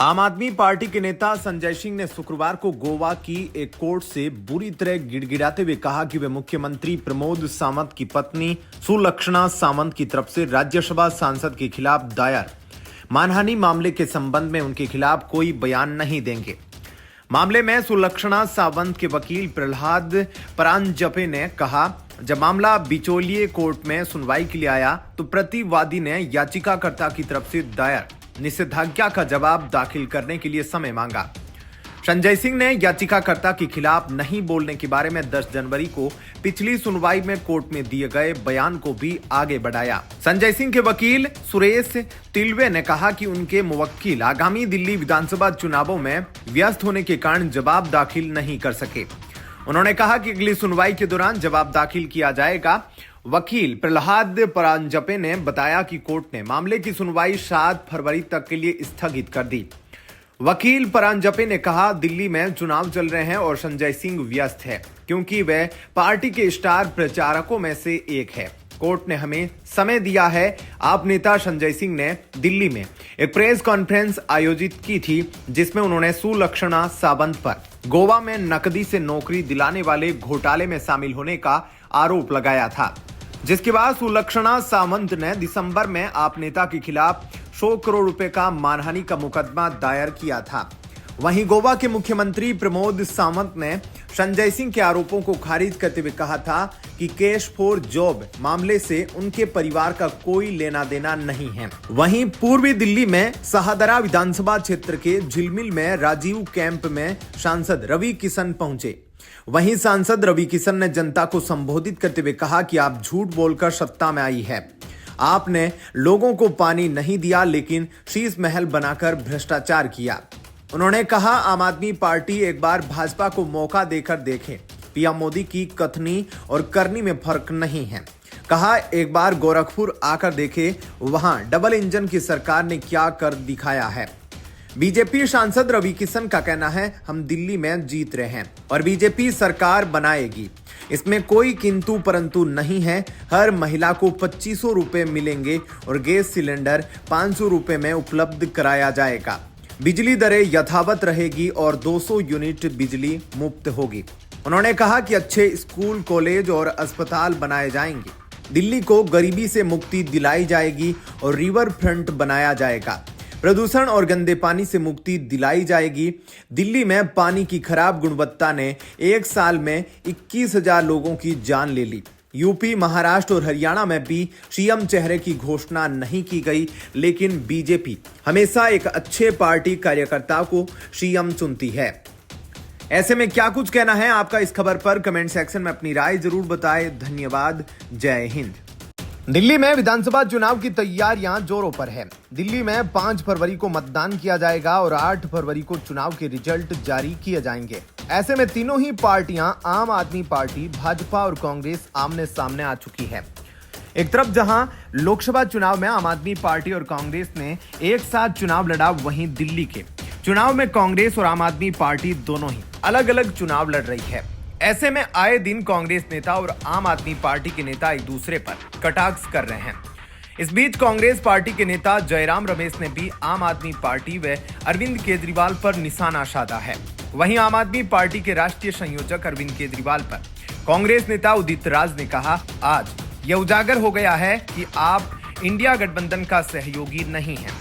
आम आदमी पार्टी के नेता संजय सिंह ने शुक्रवार को गोवा की एक कोर्ट से बुरी तरह गिड़गिड़ाते हुए कहा कि वे मुख्यमंत्री प्रमोद सावंत की पत्नी सुलक्षणा सावंत की तरफ से राज्यसभा सांसद के खिलाफ दायर मानहानि मामले के संबंध में उनके खिलाफ कोई बयान नहीं देंगे। मामले में सुलक्षणा सावंत के वकील प्रहलाद परांजपे ने कहा, जब मामला बिचौलिए कोर्ट में सुनवाई के लिए आया तो प्रतिवादी ने याचिकाकर्ता की तरफ से दायर निषेधाज्ञा का जवाब दाखिल करने के लिए समय मांगा। संजय सिंह ने याचिकाकर्ता के खिलाफ नहीं बोलने के बारे में 10 जनवरी को पिछली सुनवाई में कोर्ट में दिए गए बयान को भी आगे बढ़ाया। संजय सिंह के वकील सुरेश तिलवे ने कहा कि उनके मुवक्किल आगामी दिल्ली विधानसभा चुनावों में व्यस्त होने के कारण जवाब दाखिल नहीं कर सके। उन्होंने कहा कि अगली सुनवाई के दौरान जवाब दाखिल किया जाएगा। वकील प्रहलाद परांजपे ने बताया कि कोर्ट ने मामले की सुनवाई 7 फरवरी तक के लिए स्थगित कर दी। वकील परांजपे ने कहा, दिल्ली में चुनाव चल रहे हैं और संजय सिंह व्यस्त है क्योंकि वह पार्टी के स्टार प्रचारकों में से एक है। कोर्ट ने हमें समय दिया है। आप नेता संजय सिंह ने दिल्ली में एक प्रेस कॉन्फ्रेंस आयोजित की थी जिसमें उन्होंने सुलक्षणा सावंत पर गोवा में नकदी से नौकरी दिलाने वाले घोटाले में शामिल होने का आरोप लगाया था, जिसके बाद सुलक्षणा सावंत ने दिसंबर में आप नेता के खिलाफ 100 करोड़ रुपए का मानहानि का मुकदमा दायर किया था। वहीं गोवा के मुख्यमंत्री प्रमोद सावंत ने संजय सिंह के आरोपों को खारिज करते हुए कहा था कि कैश फॉर जॉब मामले से उनके परिवार का कोई लेना देना नहीं है। वहीं पूर्वी दिल्ली में शाहदरा विधानसभा क्षेत्र के झिलमिल में राजीव कैंप में सांसद रवि किशन पहुंचे। वहीं सांसद रवि किशन ने जनता को संबोधित करते हुए कहा कि आप झूठ बोलकर सत्ता में आई है। आपने लोगों को पानी नहीं दिया लेकिन शीश महल बनाकर भ्रष्टाचार किया। उन्होंने कहा, आम आदमी पार्टी एक बार भाजपा को मौका देकर देखे। पीएम मोदी की कथनी और करनी में फर्क नहीं है। कहा, एक बार गोरखपुर आकर देखे, वहां डबल इंजन की सरकार ने क्या कर दिखाया है। बीजेपी सांसद रवि किशन का कहना है, हम दिल्ली में जीत रहे हैं और बीजेपी सरकार बनाएगी। इसमें कोई किंतु परंतु नहीं है। हर महिला को 2500 रुपए मिलेंगे और गैस सिलेंडर 500 रुपए में उपलब्ध कराया जाएगा। बिजली दरें यथावत रहेगी और 200 यूनिट बिजली मुफ्त होगी। उन्होंने कहा कि अच्छे स्कूल, कॉलेज और अस्पताल बनाए जाएंगे। दिल्ली को गरीबी से मुक्ति दिलाई जाएगी और रिवर फ्रंट बनाया जाएगा। प्रदूषण और गंदे पानी से मुक्ति दिलाई जाएगी। दिल्ली में पानी की खराब गुणवत्ता ने एक साल में 21,000 लोगों की जान ले ली। यूपी, महाराष्ट्र और हरियाणा में भी सीएम चेहरे की घोषणा नहीं की गई, लेकिन बीजेपी हमेशा एक अच्छे पार्टी कार्यकर्ता को सीएम चुनती है। ऐसे में क्या कुछ कहना है आपका इस खबर पर? कमेंट सेक्शन में अपनी राय जरूर बताएं। धन्यवाद। जय हिंद। दिल्ली में विधानसभा चुनाव की तैयारियां जोरों पर है। दिल्ली में 5 फरवरी को मतदान किया जाएगा और 8 फरवरी को चुनाव के रिजल्ट जारी किए जाएंगे। ऐसे में तीनों ही पार्टियां, आम आदमी पार्टी, भाजपा और कांग्रेस, आमने सामने आ चुकी है। एक तरफ जहां लोकसभा चुनाव में आम आदमी पार्टी और कांग्रेस ने एक साथ चुनाव लड़ा, वहीं दिल्ली के चुनाव में कांग्रेस और आम आदमी पार्टी दोनों ही अलग अलग चुनाव लड़ रही है। ऐसे में आए दिन कांग्रेस नेता और आम आदमी पार्टी के नेता एक दूसरे पर कटाक्ष कर रहे हैं। इस बीच कांग्रेस पार्टी के नेता जयराम रमेश ने भी आम आदमी पार्टी व अरविंद केजरीवाल पर निशाना साधा है। वहीं आम आदमी पार्टी के राष्ट्रीय संयोजक अरविंद केजरीवाल पर कांग्रेस नेता उदित राज ने कहा, आज यह उजागर हो गया है कि आप इंडिया गठबंधन का सहयोगी नहीं है।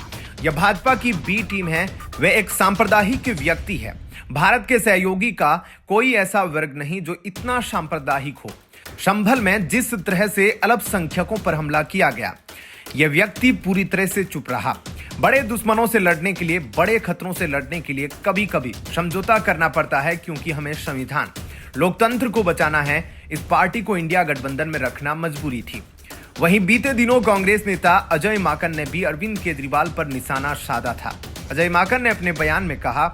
यह भाजपा की बी टीम है। वह एक सांप्रदायिक व्यक्ति है। भारत के सहयोगी का कोई ऐसा वर्ग नहीं जो इतना सांप्रदायिक हो। संभल में जिस तरह से अल्पसंख्यकों पर हमला किया गया, यह व्यक्ति पूरी तरह से चुप रहा। बड़े दुश्मनों से लड़ने के लिए, बड़े खतरों से लड़ने के लिए कभी कभी समझौता करना पड़ता है, क्योंकि हमें संविधान, लोकतंत्र को बचाना है। इस पार्टी को इंडिया गठबंधन में रखना मजबूरी थी। वहीं बीते दिनों कांग्रेस नेता अजय माकन ने भी अरविंद केजरीवाल पर निशाना साधा था। अजय माकन ने अपने बयान में कहा,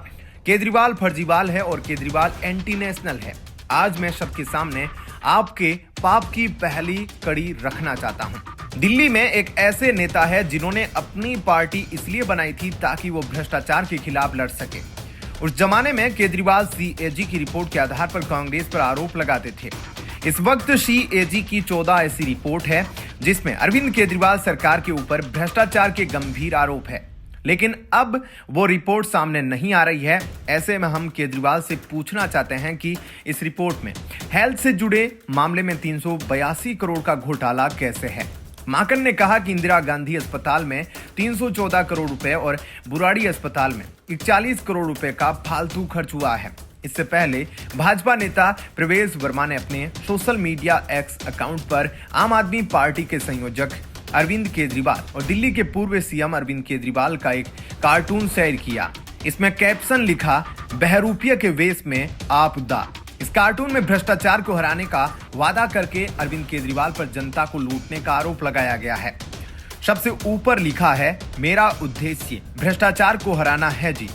केजरीवाल फर्जीवाल है और केजरीवाल एंटी नेशनल है। आज मैं सबके सामने आपके पाप की पहली कड़ी रखना चाहता हूं। दिल्ली में एक ऐसे नेता है जिन्होंने अपनी पार्टी इसलिए बनाई थी ताकि वो भ्रष्टाचार के खिलाफ लड़ सके। उस जमाने में केजरीवाल सीएजी की रिपोर्ट के आधार पर कांग्रेस पर आरोप लगाते थे। इस वक्त सीएजी की 14 ऐसी रिपोर्ट है जिसमें अरविंद केजरीवाल सरकार के ऊपर भ्रष्टाचार के गंभीर आरोप है। लेकिन अब वो रिपोर्ट सामने नहीं आ रही है। ऐसे में हम केजरीवाल से पूछना चाहते हैं कि इस रिपोर्ट में हेल्थ से जुड़े मामले में 382 करोड़ का घोटाला कैसे है। माकन ने कहा कि इंदिरा गांधी अस्पताल में 314 करोड़ रुपए और बुराड़ी अस्पताल में 41 करोड़ रुपए का फालतू खर्च हुआ है। इससे पहले भाजपा नेता प्रवेश वर्मा ने अपने सोशल मीडिया एक्स अकाउंट पर आम आदमी पार्टी के संयोजक अरविंद केजरीवाल और दिल्ली के पूर्व सीएम अरविंद केजरीवाल का एक कार्टून शेयर किया। इसमें कैप्शन लिखा, बहरूपिया के वेश में आपदा। इस कार्टून में भ्रष्टाचार को हराने का वादा करके अरविंद केजरीवाल पर जनता को लूटने का आरोप लगाया गया है। सबसे ऊपर लिखा है, मेरा उद्देश्य भ्रष्टाचार को हराना है जी।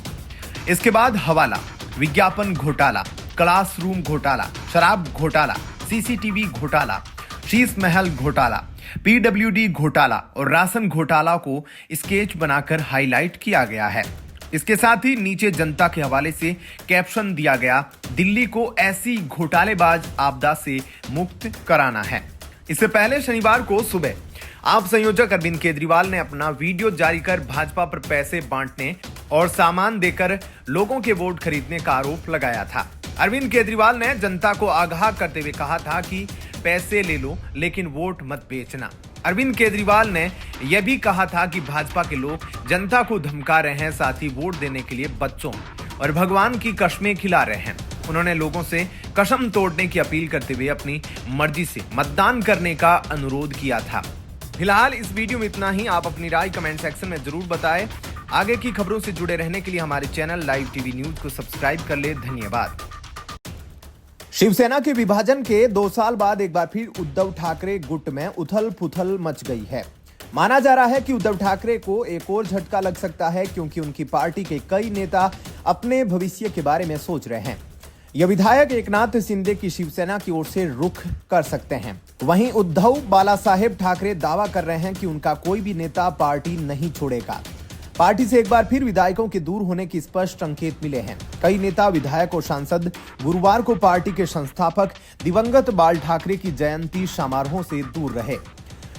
इसके बाद हवाला, विज्ञापन घोटाला, क्लासरूम घोटाला, शराब घोटाला, सीसीटीवी घोटाला, शीश महल घोटाला, पीडब्ल्यूडी घोटाला और राशन घोटाला को स्केच बनाकर हाईलाइट किया गया है। इसके साथ ही नीचे जनता के हवाले से कैप्शन दिया गया, दिल्ली को ऐसी घोटालेबाज आपदा से मुक्त कराना है। इससे पहले शनिवार को सुबह आप संयोजक अरविंद केजरीवाल ने अपना वीडियो जारी कर भाजपा पर पैसे बांटने और सामान देकर लोगों के वोट खरीदने का आरोप लगाया था। अरविंद केजरीवाल ने जनता को आगाह करते हुए कहा था कि पैसे ले लो लेकिन वोट मत बेचना। अरविंद केजरीवाल ने यह भी कहा था कि भाजपा के लोग जनता को धमका रहे हैं, साथ ही वोट देने के लिए बच्चों और भगवान की कस्में खिला रहे हैं। उन्होंने लोगों से कसम तोड़ने की अपील करते हुए अपनी मर्जी से मतदान करने का अनुरोध किया था। फिलहाल इस वीडियो में इतना ही। आप अपनी राय कमेंट सेक्शन में जरूर बताएं। आगे की खबरों से जुड़े रहने के लिए हमारे चैनल लाइव टीवी न्यूज को सब्सक्राइब कर ले। धन्यवाद। शिवसेना के विभाजन के 2 साल बाद एक बार फिर उद्धव ठाकरे गुट में उथल पुथल मच गई है। माना जा रहा है कि उद्धव ठाकरे को एक और झटका लग सकता है, क्योंकि उनकी पार्टी के कई नेता अपने भविष्य के बारे में सोच रहे हैं। यह विधायक एकनाथ शिंदे की शिवसेना की ओर से रुख कर सकते हैं। वहीं उद्धव बालासाहेब ठाकरे दावा कर रहे हैं कि उनका कोई भी नेता पार्टी नहीं छोड़ेगा। पार्टी से एक बार फिर विधायकों के दूर होने की स्पष्ट संकेत मिले हैं। कई नेता, विधायक और सांसद गुरुवार को पार्टी के संस्थापक दिवंगत बाल ठाकरे की जयंती समारोह से दूर रहे।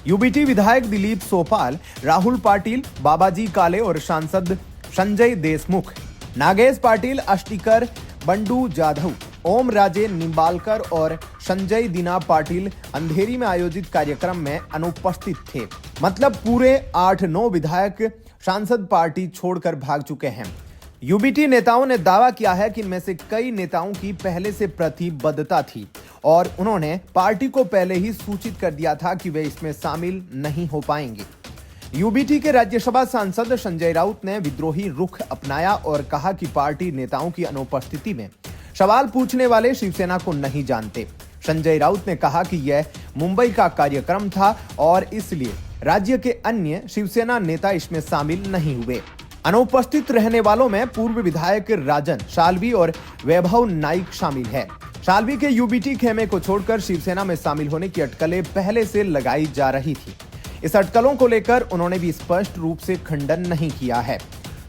यूबीटी विधायक दिलीप सोपाल, राहुल पाटिल, बाबाजी काले और सांसद संजय देशमुख, नागेश पाटिल, अष्टिकर, बंडू जाधव, ओम राजे निम्बालकर और संजय दीना पाटिल अंधेरी में आयोजित कार्यक्रम में अनुपस्थित थे। मतलब पूरे 8-9 विधायक सांसद पार्टी छोड़कर भाग चुके हैं। यूबीटी नेताओं ने दावा किया है कि इनमें से कई नेताओं की पहले से प्रतिबद्धता थी और उन्होंने पार्टी को पहले ही सूचित कर दिया था कि वे इसमें शामिल नहीं हो पाएंगे। यूबीटी के राज्यसभा सांसद संजय राउत ने विद्रोही रुख अपनाया और कहा कि पार्टी नेताओं की अनुपस्थिति में सवाल पूछने वाले शिवसेना को नहीं जानते। संजय राउत ने कहा कि यह मुंबई का कार्यक्रम था और इसलिए राज्य के अन्य शिवसेना नेता इसमें शामिल नहीं हुए। अनुपस्थित रहने वालों में पूर्व विधायक राजन शाल्वी और वैभव नाइक शामिल है। शाल्वी के यूबीटी खेमे को छोड़कर शिवसेना में शामिल होने की अटकलें पहले से लगाई जा रही थी। इस अटकलों को लेकर उन्होंने भी स्पष्ट रूप से खंडन नहीं किया है।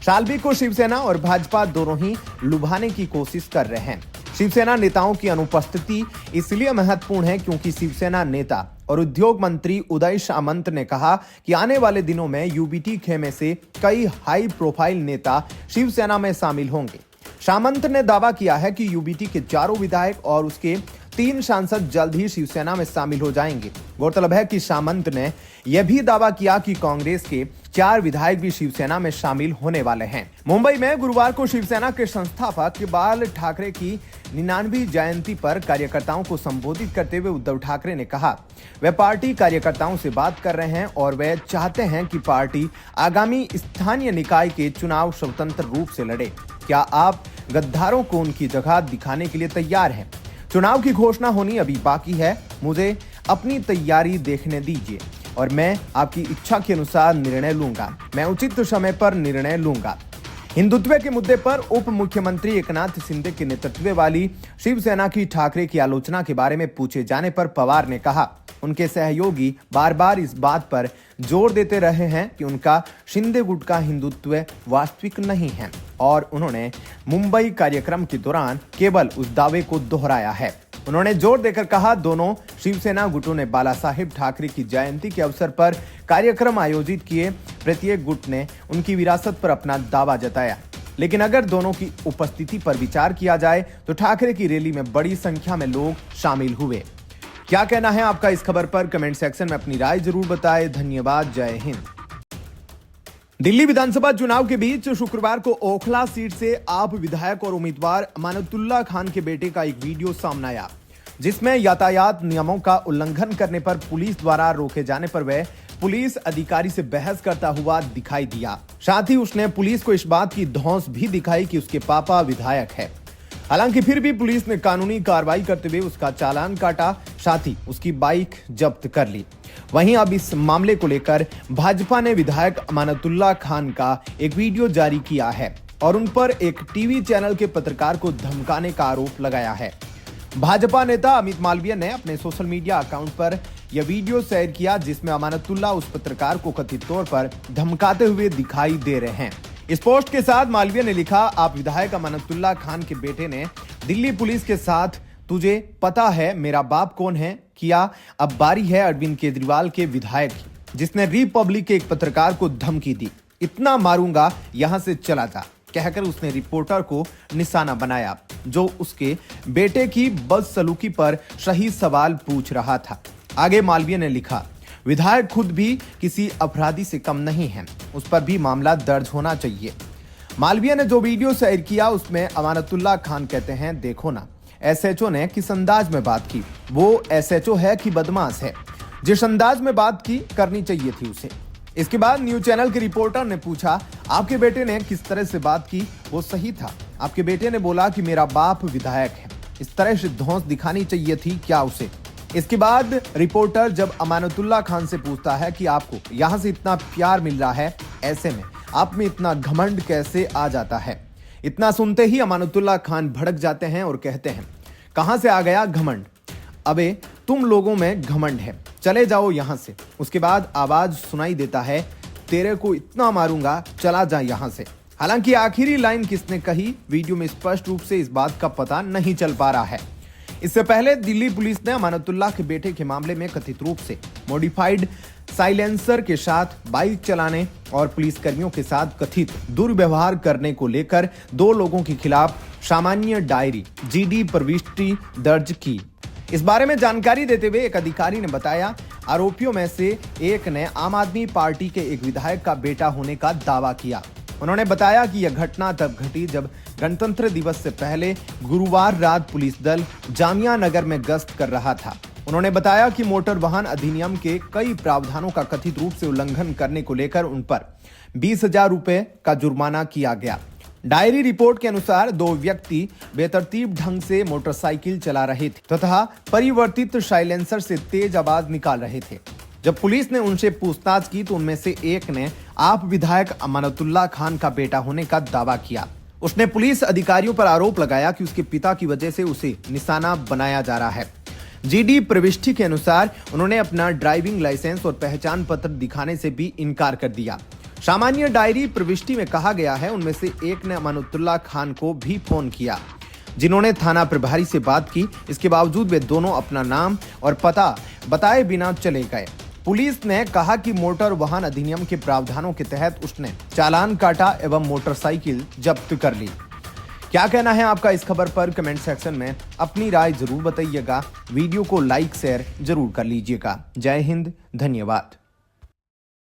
शाल्वी को शिवसेना और भाजपा दोनों ही लुभाने की कोशिश कर रहे हैं। शिवसेना नेताओं की अनुपस्थिति इसलिए महत्वपूर्ण है क्योंकि शिवसेना नेता और उद्योग मंत्री उदय सामंत ने कहा कि आने वाले दिनों में यूबीटी खेमे से कई हाई प्रोफाइल नेता शिवसेना में शामिल होंगे। सामंत ने दावा किया है कि यूबीटी के 4 विधायक और उसके 3 सांसद जल्द ही शिवसेना में शामिल हो जाएंगे। गौरतलब है कि सामंत ने यह भी दावा किया कि कांग्रेस के 4 विधायक भी शिवसेना में शामिल होने वाले हैं। मुंबई में गुरुवार को शिवसेना के संस्थापक बाल ठाकरे की 99वीं जयंती पर कार्यकर्ताओं को संबोधित करते हुए उद्धव ठाकरे ने कहा, वे पार्टी कार्यकर्ताओं से बात कर रहे हैं और वे चाहते हैं कि पार्टी आगामी स्थानीय निकाय के चुनाव स्वतंत्र रूप से लड़े। क्या आप गद्दारों को उनकी जगह दिखाने के लिए तैयार हैं? चुनाव की घोषणा होनी अभी बाकी है। मुझे अपनी तैयारी देखने दीजिए और मैं आपकी इच्छा के अनुसार निर्णय लूंगा। मैं उचित समय पर निर्णय लूंगा। हिंदुत्व के मुद्दे पर उप मुख्यमंत्री एकनाथ शिंदे के नेतृत्व वाली शिवसेना की ठाकरे की आलोचना के बारे में पूछे जाने पर पवार ने कहा, उनके सहयोगी बार बार इस बात पर जोर देते रहे हैं कि उनका शिंदे गुट का हिंदुत्व वास्तविक नहीं है और उन्होंने मुंबई कार्यक्रम के दौरान केवल उस दावे को दोहराया है। उन्होंने जोर देकर कहा, दोनों शिवसेना गुटों ने बाला साहेब ठाकरे की जयंती के अवसर पर कार्यक्रम आयोजित किए। प्रत्येक गुट ने उनकी विरासत पर अपना दावा जताया। लेकिन अगर दोनों की उपस्थिति पर विचार किया जाए तो ठाकरे की रैली में बड़ी संख्या में लोग शामिल हुए। क्या कहना है आपका इस खबर पर? कमेंट सेक्शन में अपनी राय जरूर बताएं। धन्यवाद। जय हिंद। दिल्ली विधानसभा चुनाव के बीच शुक्रवार को ओखला सीट से आप विधायक और उम्मीदवार अमानतुल्लाह खान के बेटे का एक वीडियो सामने आया, जिसमें यातायात नियमों का उल्लंघन करने पर पुलिस द्वारा रोके जाने पर वह पुलिस अधिकारी से बहस करता हुआ दिखाई दिया। साथ ही उसने पुलिस को इस बात की धौंस भी दिखाई कि उसके पापा विधायक है। हालांकि फिर भी पुलिस ने कानूनी कार्रवाई करते हुए उसका चालान काटा, साथ ही उसकी बाइक जब्त कर ली। वहीं अब इस मामले को लेकर भाजपा ने विधायक अमानतुल्लाह खान का एक वीडियो जारी किया है और उन पर एक टीवी चैनल के पत्रकार को धमकाने का आरोप लगाया है। भाजपा नेता अमित मालवीय ने अपने सोशल मीडिया अकाउंट पर यह वीडियो शेयर किया, जिसमें अमानतुल्लाह उस पत्रकार को कथित तौर पर धमकाते हुए दिखाई दे रहे हैं। इस पोस्ट के साथ मालवीय ने लिखा, आप विधायक अमानतुल्लाह खान के बेटे ने दिल्ली पुलिस के साथ तुझे पता है मेरा बाप कौन है किया। अब बारी है अरविंद केजरीवाल के विधायक की, जिसने रिपब्लिक के एक पत्रकार को धमकी दी, इतना मारूंगा यहां से चला जा, कहकर उसने रिपोर्टर को निशाना बनाया जो उसके बेटे की बदसलूकी पर सही सवाल पूछ रहा था। आगे मालवीय ने लिखा, विधायक खुद भी किसी अपराधी से कम नहीं है, उस पर भी मामला दर्ज होना चाहिए। मालवीय ने जो वीडियो शेयर किया उसमें अमानतुल्लाह खान कहते हैं, देखो ना एसएचओ ने किस अंदाज में बात की, वो एसएचओ है कि बदमाश है, जिस अंदाज में बात की करनी चाहिए थी उसे। इसके बाद न्यूज चैनल के रिपोर्टर ने पूछा, आपके बेटे ने किस तरह से बात की, वो सही था? आपके बेटे ने बोला कि मेरा बाप विधायक है, इस तरह से धौंस दिखानी चाहिए थी क्या उसे? इसके बाद रिपोर्टर जब अमानतुल्लाह खान से पूछता है कि आपको यहां से इतना प्यार मिल रहा है, ऐसे में आप में इतना घमंड कैसे आ जाता है? इतना सुनते ही अमानतुल्लाह खान भड़क जाते हैं और कहते हैं, कहां से आ गया घमंड? अबे तुम लोगों में घमंड है, चले जाओ यहां से। उसके बाद आवाज सुनाई देता है, तेरे को इतना मारूंगा, चला जा यहां से। हालांकि आखिरी लाइन किसने कही, वीडियो में स्पष्ट रूप से इस बात का पता नहीं चल पा रहा है। इससे पहले दिल्ली पुलिस ने अमानतुल्लाह के बेटे के मामले में कथित रूप से मॉडिफाइड साइलेंसर के साथ बाइक चलाने और पुलिसकर्मियों के साथ कथित दुर्व्यवहार करने को लेकर 2 लोगों के खिलाफ सामान्य डायरी जीडी प्रविष्टि दर्ज की। इस बारे में जानकारी देते हुए एक अधिकारी ने बताया, आरोपियों में से एक ने आम आदमी पार्टी के एक विधायक का बेटा होने का दावा किया। उन्होंने बताया कि यह घटना तब घटी जब गणतंत्र दिवस से पहले गुरुवार रात पुलिस दल जामिया नगर में गश्त कर रहा था। उन्होंने बताया कि मोटर वाहन अधिनियम के कई प्रावधानों का कथित रूप से उल्लंघन करने को लेकर उन पर 20,000 रुपए का जुर्माना किया गया। डायरी रिपोर्ट के अनुसार 2 व्यक्ति बेतरतीब ढंग से मोटरसाइकिल चला रहे थे तथा परिवर्तित साइलेंसर से तेज आवाज निकाल रहे थे। जब पुलिस ने उनसे पूछताछ की तो उनमें से एक ने आप विधायक अमानतुल्लाह खान का बेटा होने का दावा किया। उसने पुलिस अधिकारियों पर आरोप लगाया कि उसके पिता की वजह से उसे निशाना बनाया जा रहा है। जीडी प्रविष्टि के अनुसार उन्होंने अपना ड्राइविंग लाइसेंस और पहचान पत्र दिखाने से भी इनकार कर दिया। सामान्य डायरी प्रविष्टि में कहा गया है, उनमें से एक ने अमानतुल्लाह खान को भी फोन किया, जिन्होंने थाना प्रभारी से बात की। इसके बावजूद वे दोनों अपना नाम और पता बताए बिना चले गए। पुलिस ने कहा कि मोटर वाहन अधिनियम के प्रावधानों के तहत उसने चालान काटा एवं मोटरसाइकिल जब्त कर ली। क्या कहना है आपका इस खबर पर? कमेंट सेक्शन में अपनी राय जरूर बताइएगा। वीडियो को लाइक शेयर जरूर कर लीजिएगा। जय हिंद, धन्यवाद।